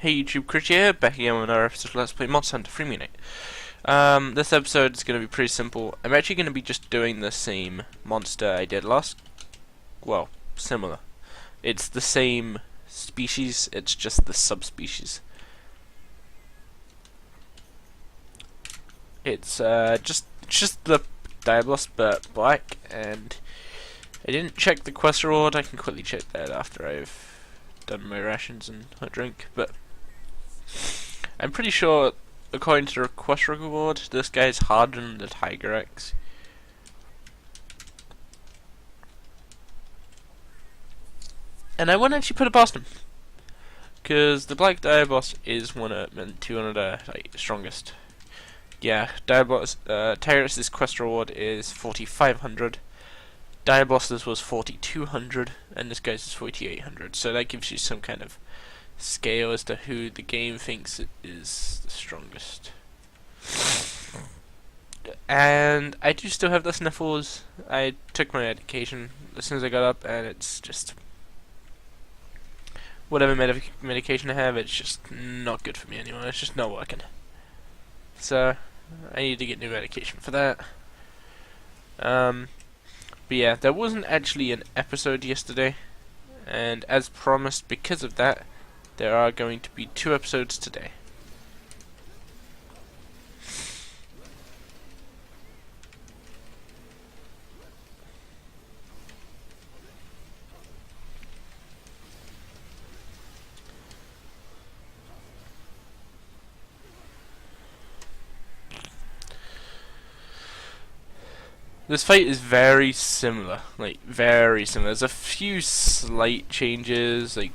Hey YouTube, Chris here, back again with another episode of Let's Play Monster Hunter Freemunite. This episode is going to be pretty simple. I'm actually going to be just doing the same monster I did last... well, similar. It's the same species, it's just the subspecies. It's just the Diabolos, but black, and I didn't check the quest reward. I can quickly check that after I've done my rations and a drink, but I'm pretty sure, according to the quest reward, this guy's harder than the Tiger X. And I wouldn't actually put it past him, because the Black Diabolos is one of the strongest. Yeah, Diabolos, Tiger X's quest reward is 4,500. Diabolos' was 4,200, and this guy's is 4,800. So that gives you some kind of scale as to who the game thinks is the strongest. And I do still have the sniffles. I took my medication as soon as I got up, and it's just whatever medication I have, it's just not good for me anymore. It's just not working. So I need to get new medication for that. But yeah, there wasn't actually an episode yesterday, and as promised, because of that, there are going to be 2 episodes today. This fight is very similar, like very similar. There's a few slight changes, like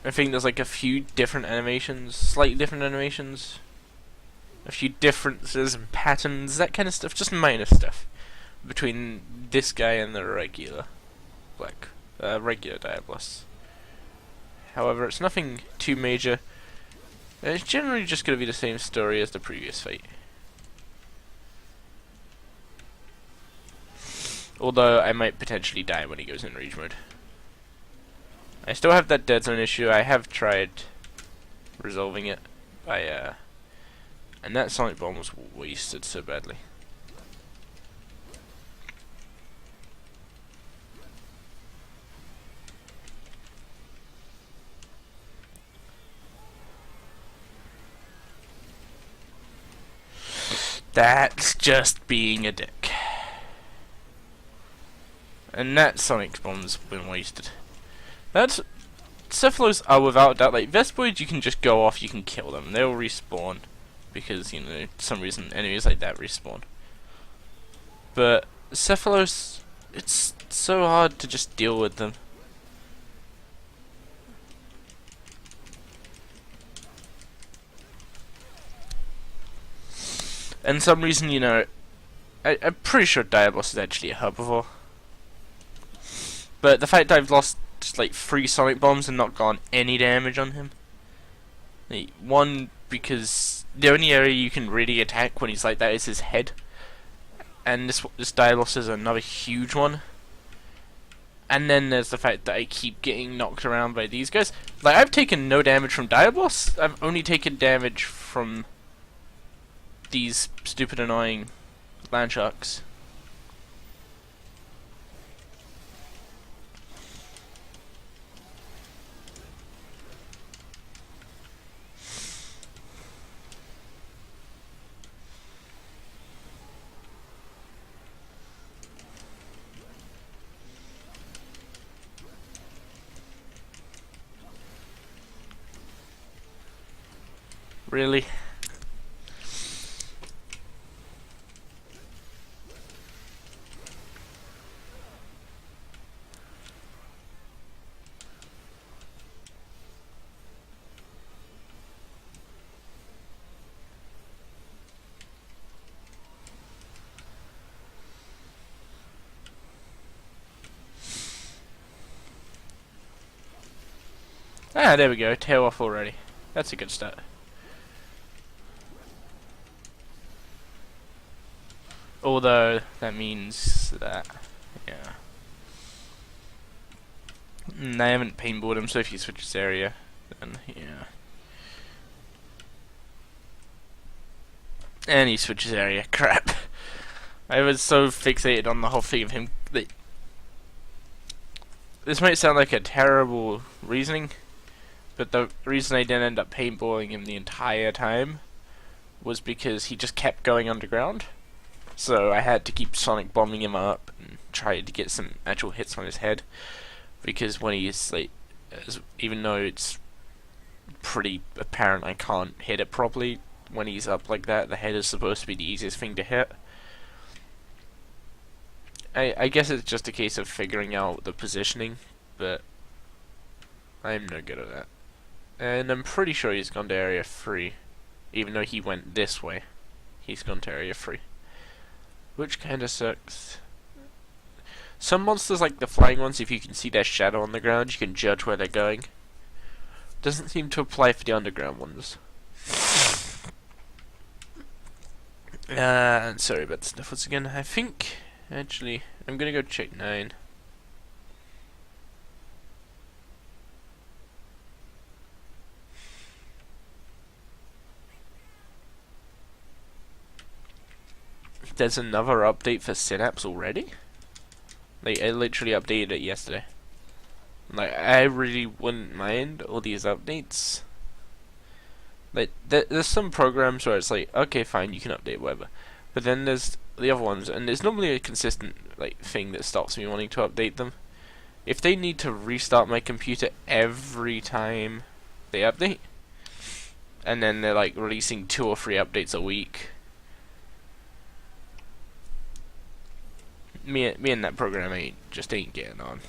I think there's like a few different animations, slightly different animations, a few differences in patterns, that kind of stuff, just minor stuff between this guy and the regular regular Diabolos. However, it's nothing too major. It's generally just going to be the same story as the previous fight. Although I might potentially die when he goes in rage mode. I still have that dead zone issue. I have tried resolving it by and that sonic bomb was wasted so badly. That's just being a dick. And that sonic bomb's been wasted. That's Cephalots are without doubt, like Vespoids you can just go off, you can kill them, they'll respawn. Because, you know, for some reason enemies like that respawn. But Cephalos, it's so hard to just deal with them. And some reason, you know, I'm pretty sure Diabolos is actually a herbivore. But the fact that I've lost just like 3 sonic bombs and not gotten any damage on him. Like, one, because the only area you can really attack when he's like that is his head. And this Diabolos is another huge one. And then there's the fact that I keep getting knocked around by these guys. Like, I've taken no damage from Diabolos. I've only taken damage from these stupid annoying land sharks. Really? Ah, there we go. Tail off already. That's a good start. Although, that means that, yeah. I haven't paintballed him, so if he switches area, then yeah. And he switches area. Crap. I was so fixated on the whole thing of him that this might sound like a terrible reasoning, but the reason I didn't end up paintballing him the entire time was because he just kept going underground. So I had to keep sonic bombing him up and try to get some actual hits on his head, because when he's like, even though it's pretty apparent I can't hit it properly when he's up like that, the head is supposed to be the easiest thing to hit. I guess it's just a case of figuring out the positioning, but I'm no good at that. And I'm pretty sure he's gone to area 3, even though he went this way. He's gone to area 3, which kinda sucks. Some monsters, like the flying ones, if you can see their shadow on the ground, you can judge where they're going. Doesn't seem to apply for the underground ones. Sorry about the sniffles again. I think, actually, I'm gonna go check 9. There's another update for Synapse already? Like, I literally updated it yesterday. Like, I really wouldn't mind all these updates. Like, there's some programs where it's like, okay, fine, you can update whatever. But then there's the other ones, and there's normally a consistent like thing that stops me wanting to update them. If they need to restart my computer every time they update, and then they're like releasing 2 or 3 updates a week, me and that program ain't getting on.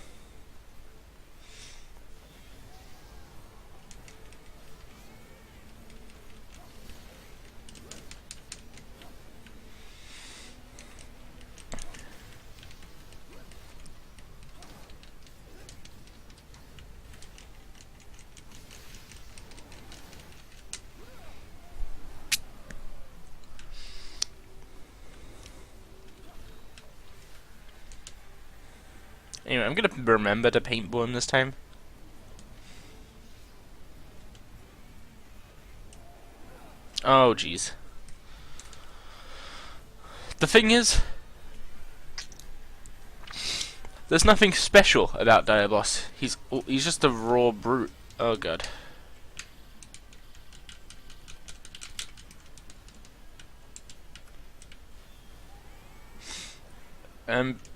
Anyway, I'm gonna remember to paintball him this time. Oh, jeez. The thing is, there's nothing special about Diaboss. He's just a raw brute. Oh god.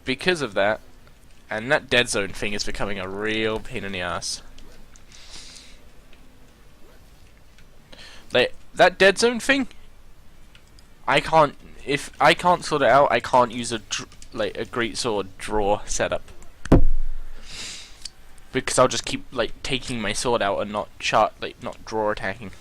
Because of that, and that dead zone thing is becoming a real pain in the ass. Like, that dead zone thing, if I can't sort it out, I can't use a great sword draw setup. Because I'll just keep like taking my sword out and not draw attacking.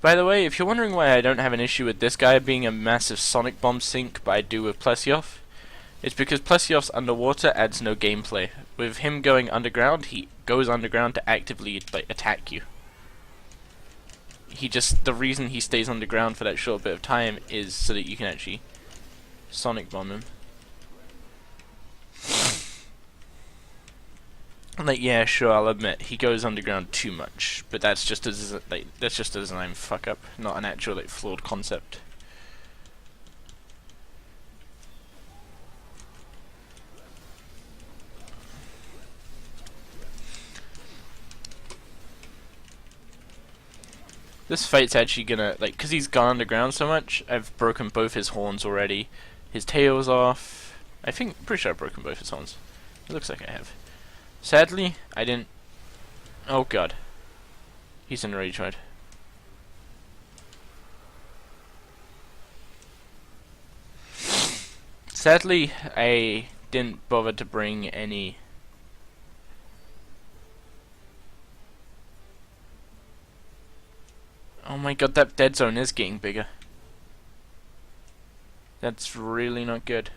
By the way, if you're wondering why I don't have an issue with this guy being a massive sonic bomb sink, but I do with Plesioth, it's because Plesioth's underwater adds no gameplay. With him going underground, he goes underground to actively like attack you. The reason he stays underground for that short bit of time is so that you can actually sonic bomb him. Like, yeah, sure, I'll admit he goes underground too much, but that's just a design fuck up, not an actual like flawed concept. This fight's actually gonna, like, cause he's gone underground so much, I've broken both his horns already. His tail's off. Pretty sure I've broken both his horns. It looks like I have. Sadly, I didn't. Oh god. He's in rage mode. Sadly, I didn't bother to bring any. Oh my god, that dead zone is getting bigger. That's really not good.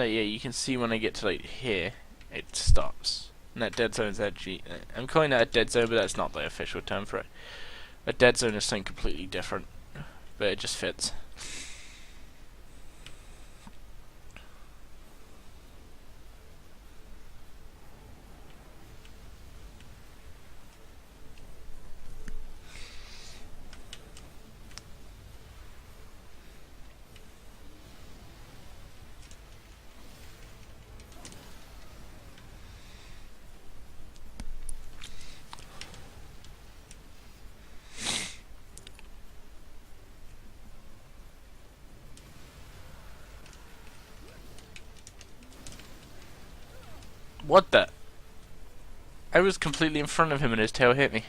like, yeah, you can see when I get to like here, it stops. And that dead zone is actually, I'm calling that a dead zone, but that's not the official term for it. A dead zone is something completely different, but it just fits. What the? I was completely in front of him and his tail hit me.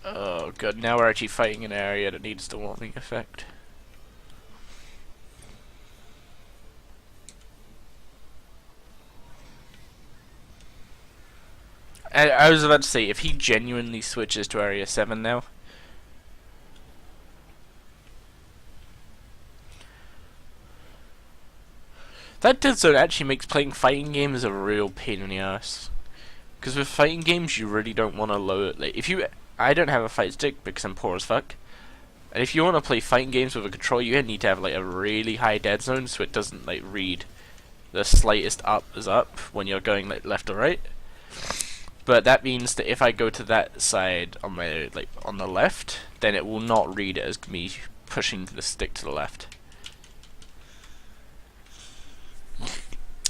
Oh god, now we're actually fighting an area that needs the warming effect. I was about to say, if he genuinely switches to Area 7 now... That dead zone actually makes playing fighting games a real pain in the ass. Because with fighting games, you really don't want to lower it. Like, if you... I don't have a fight stick because I'm poor as fuck. And if you want to play fighting games with a controller, you need to have like a really high dead zone so it doesn't like read the slightest up as up when you're going like left or right. But that means that if I go to that side on my on the left, then it will not read it as me pushing the stick to the left.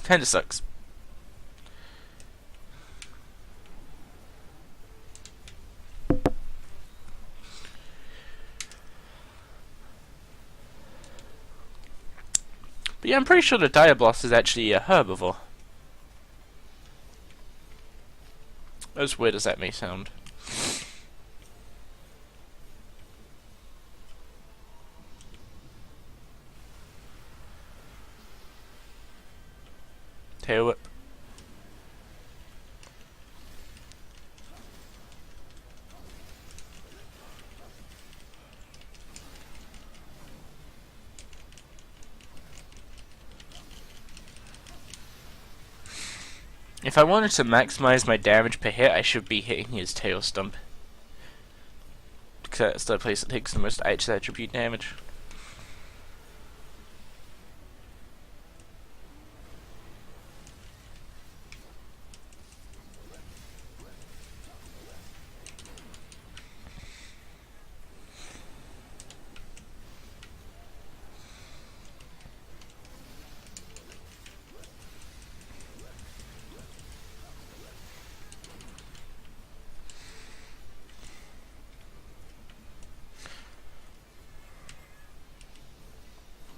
Kinda sucks. But yeah, I'm pretty sure the Diablos is actually a herbivore. As weird as that may sound. Tail whip. If I wanted to maximize my damage per hit, I should be hitting his tail stump. Because that's the place that takes the most attribute damage.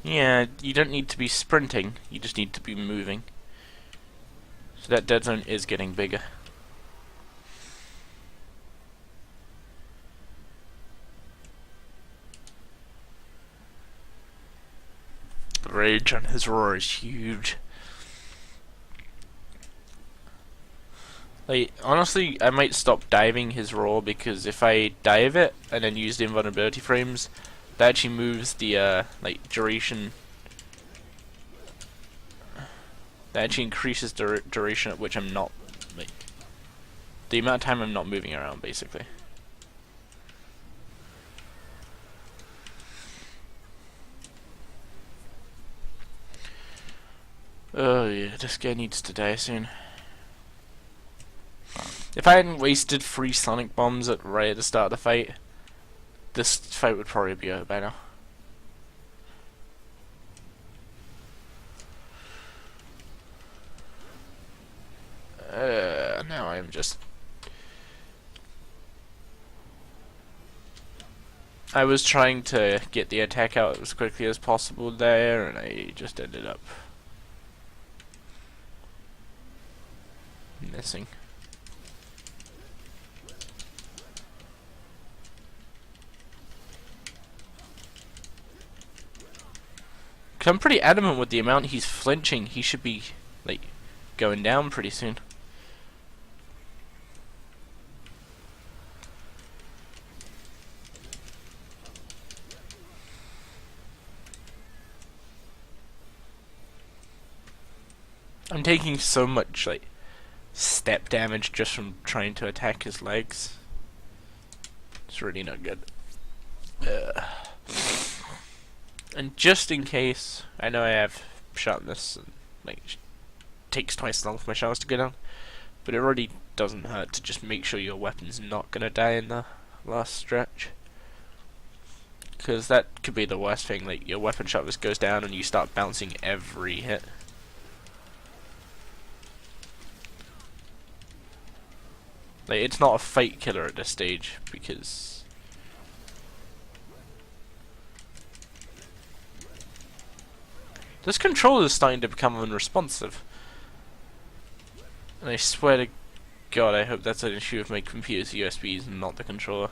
Yeah, you don't need to be sprinting, you just need to be moving. So that dead zone is getting bigger. The rage on his roar is huge. Like, honestly, I might stop diving his roar because if I dive it and then use the invulnerability frames, that actually moves the duration. That actually increases the duration at which I'm not the amount of time I'm not moving around, basically. Oh yeah, this guy needs to die soon. If I hadn't wasted 3 sonic bombs right at the start of the fight, this fight would probably be over by now. Now I'm just... I was trying to get the attack out as quickly as possible there, and I just ended up missing. Cause I'm pretty adamant with the amount he's flinching, he should be, like, going down pretty soon. I'm taking so much like step damage just from trying to attack his legs. It's really not good. And just in case, I know I have sharpness and like takes twice as long for my showers to go down, but it really doesn't hurt to just make sure your weapon's not gonna die in the last stretch. Because that could be the worst thing, like your weapon sharpness goes down and you start bouncing every hit. Like, it's not a fight killer at this stage, because this controller is starting to become unresponsive. And I swear to God, I hope that's an issue with my computer's USBs and not the controller.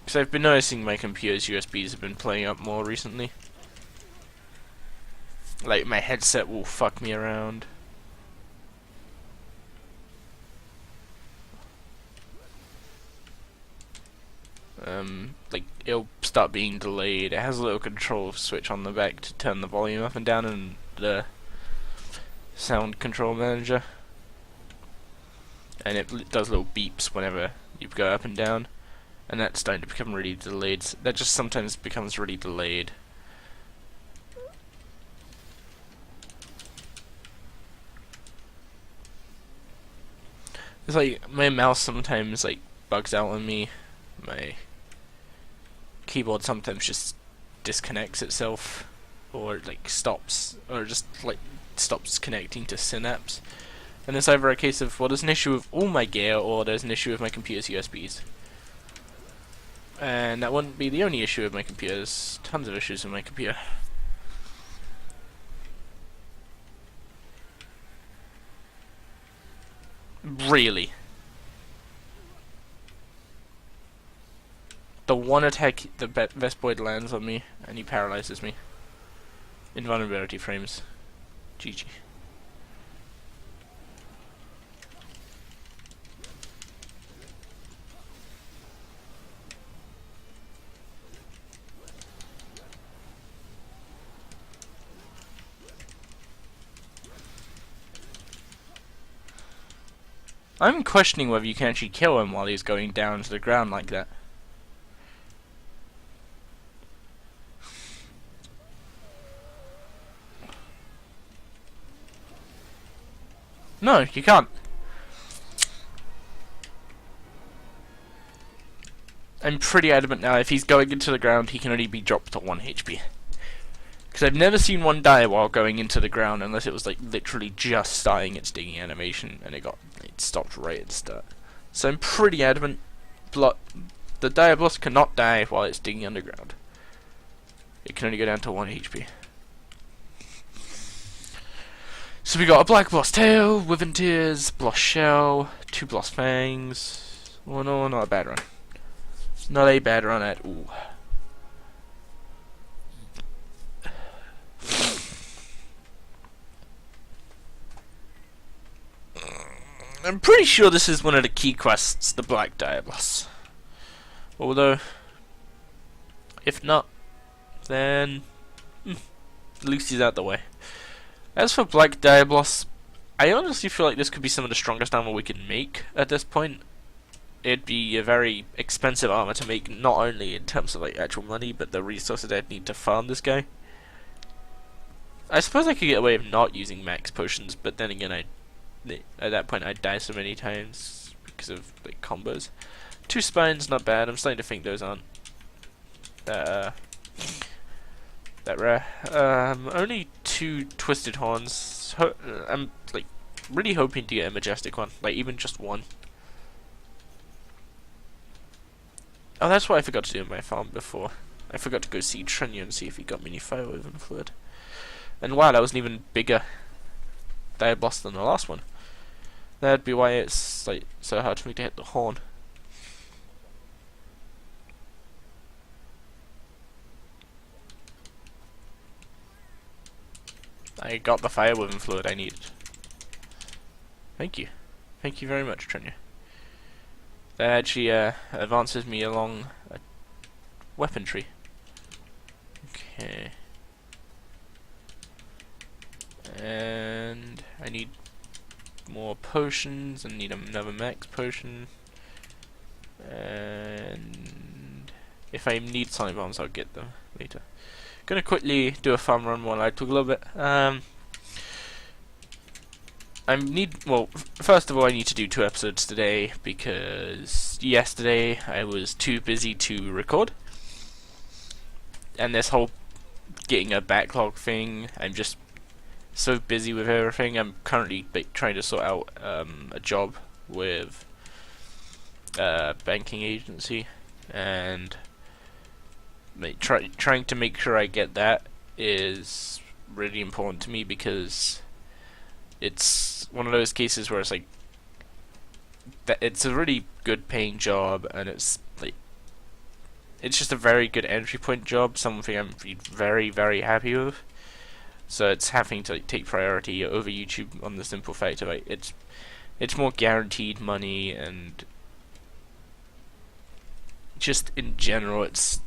Because I've been noticing my computer's USBs have been playing up more recently. Like, my headset will fuck me around. Like, it'll start being delayed. It has a little control switch on the back to turn the volume up and down in the sound control manager. And it does little beeps whenever you go up and down. And that's starting to become really delayed. That just sometimes becomes really delayed. It's like, my mouse sometimes like bugs out on me. My keyboard sometimes just disconnects itself, or like stops, or just like stops connecting to Synapse. And it's either a case of, well, there's an issue with all my gear, or there's an issue with my computer's USBs. And that wouldn't be the only issue with my computer. There's tons of issues with my computer. Really. The one attack the Vespoid lands on me, and he paralyzes me. Invulnerability frames. GG. I'm questioning whether you can actually kill him while he's going down to the ground like that. No, you can't. I'm pretty adamant now, if he's going into the ground, he can only be dropped to 1 HP. Because I've never seen one die while going into the ground, unless it was like literally just starting its digging animation, and it stopped right at the start. So I'm pretty adamant, the Diabolos cannot die while it's digging underground. It can only go down to 1 HP. So we got a Black Bloss Tail, Within Tears, Bloss Shell, 2 Bloss Fangs. Oh no, not a bad run. Not a bad run at all. I'm pretty sure this is one of the key quests, the Black Diabolos. Although, if not, then Lucy's out the way. As for Black Diabolos, I honestly feel like this could be some of the strongest armor we can make at this point. It'd be a very expensive armor to make, not only in terms of like actual money, but the resources I'd need to farm this guy. I suppose I could get away with not using max potions, but then again, at that point I'd die so many times because of like combos. 2 spines, not bad. I'm starting to think those aren't that rare. Only 2 twisted horns. I'm like really hoping to get a majestic one, like even just one. Oh, that's what I forgot to do in my farm before. I forgot to go see Trenya and see if he got mini Firewoven Fluid. And wow, that was an even bigger Diabolos than the last one. That'd be why it's like so hard for me to hit the horn. I got the Firewoven Fluid I needed. Thank you. Thank you very much, Trenya. That actually advances me along a weapon tree. Okay. And I need more potions. I need another max potion. And if I need sonic bombs, I'll get them later. Gonna quickly do a farm run while I talk a little bit. First of all, I need to do 2 episodes today because yesterday I was too busy to record. And this whole getting a backlog thing, I'm just so busy with everything. I'm currently trying to sort out a job with a banking agency, and trying to make sure I get that is really important to me because it's one of those cases where it's like that it's a really good paying job, and it's just a very good entry point job, something I'm very, very happy with. So it's having to take priority over YouTube on the simple fact of it's more guaranteed money, and just in general it's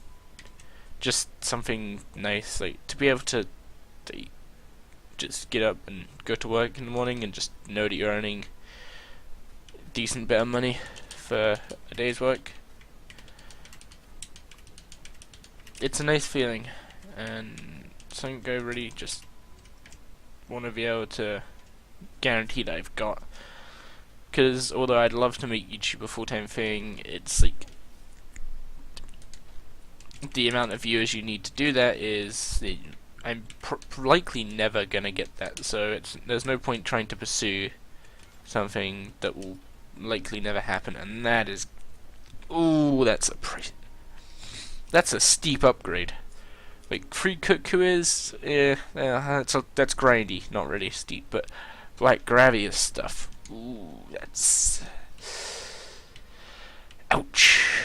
just something nice, like to be able to just get up and go to work in the morning and just know that you're earning a decent bit of money for a day's work. It's a nice feeling, and something I really just want to be able to guarantee that I've got. Because although I'd love to make YouTube a full-time thing, it's like the amount of viewers you need to do that is I'm likely never gonna get that. So there's no point trying to pursue something that will likely never happen, and that is, ooh, that's a steep upgrade. Like free cuckoo is, that's grindy, not really steep, but like Gravius stuff, ooh, that's ouch.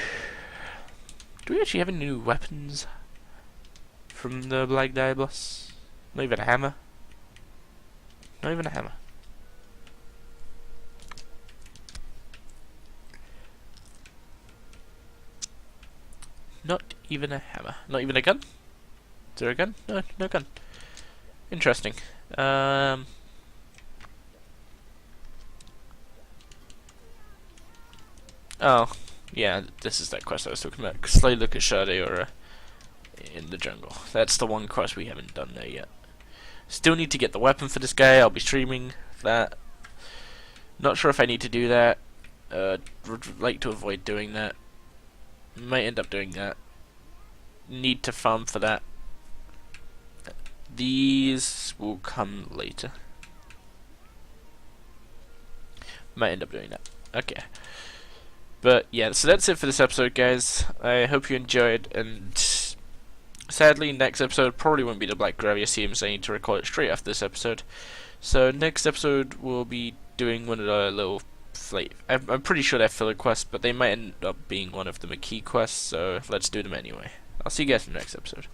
Do we actually have any new weapons from the Black Diablos? Not even a hammer. Not even a hammer. Not even a hammer. Not even a gun? Is there a gun? No, no gun. Interesting. Oh, yeah, this is that quest I was talking about. Slay Lucas Shade in the jungle. That's the one quest we haven't done there yet. Still need to get the weapon for this guy. I'll be streaming that. Not sure if I need to do that. Would like to avoid doing that. Might end up doing that. Need to farm for that. These will come later. Might end up doing that. Okay. But yeah, so that's it for this episode, guys. I hope you enjoyed, and sadly, next episode probably won't be the Black Gravius teams. I need to record it straight after this episode. So next episode we'll be doing one of the little, like, I'm pretty sure they're filler quests, but they might end up being one of the McKee quests, so let's do them anyway. I'll see you guys in the next episode.